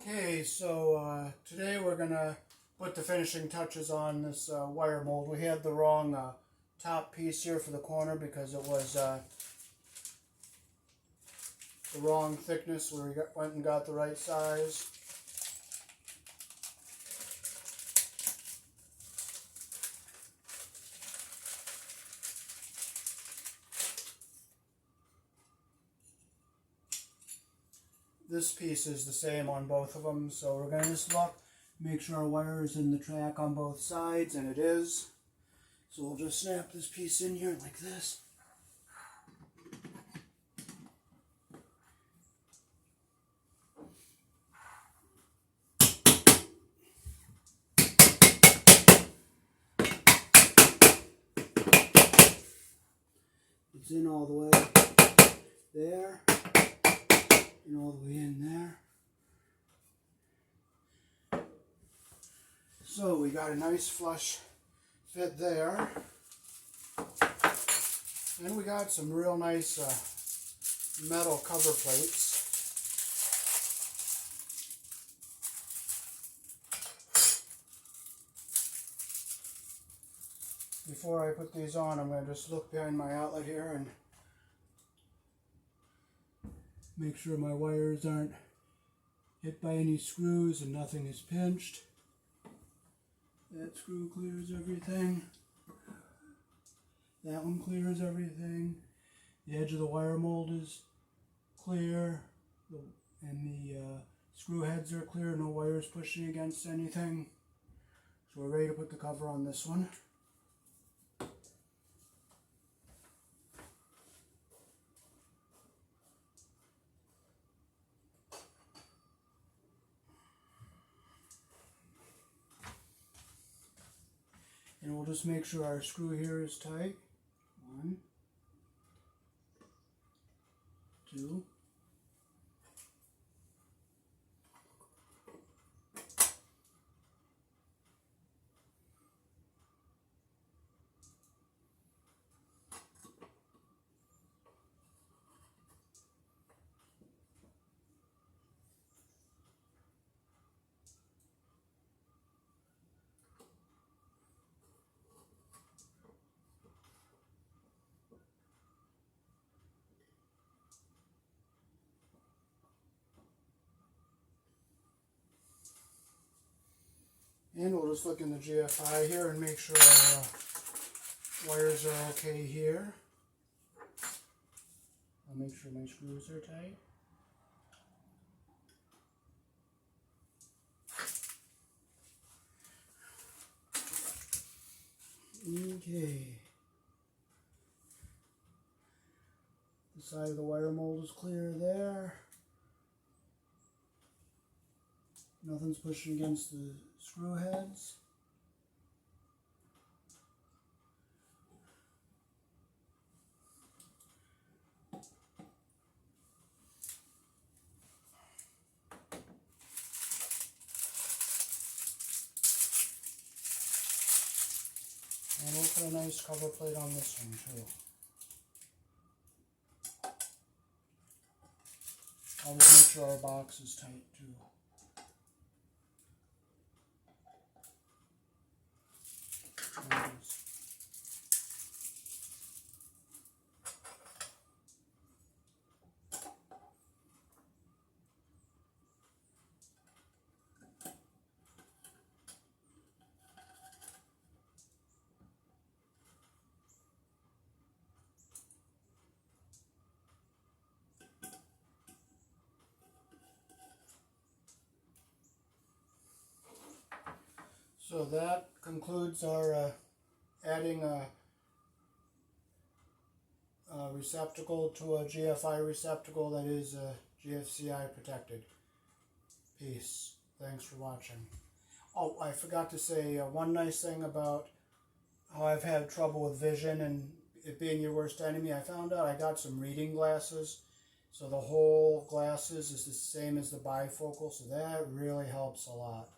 Okay, so today we're going to put the finishing touches on this wire mold. We had the wrong top piece here for the corner because it was the wrong thickness. We went and got the right size. This piece is the same on both of them, so we're going to just look, make sure our wire is in the track on both sides, and it is. So we'll just snap this piece in here like this. It's in all the way there. And all the way in there. So we got a nice flush fit there. And we got some real nice metal cover plates. Before I put these on, I'm going to just look behind my outlet here and make sure my wires aren't hit by any screws and nothing is pinched. That screw clears everything. That one clears everything. The edge of the wire mold is clear. And the screw heads are clear. No wires pushing against anything. So we're ready to put the cover on this one. And we'll just make sure our screw here is tight. 1, 2. And we'll just look in the GFI here and make sure our wires are okay here. I'll make sure my screws are tight. Okay. The side of the wire mold is clear there. Nothing's pushing against the screw heads. And we'll put a nice cover plate on this one too. I'll just make sure our box is tight too. So that concludes our adding a receptacle to a GFI receptacle that is a gfci protected piece. Thanks for watching. Oh, I forgot to say one nice thing about how I've had trouble with vision and it being your worst enemy. I found out I got some reading glasses. So the whole glasses is the same as the bifocal, so that really helps a lot.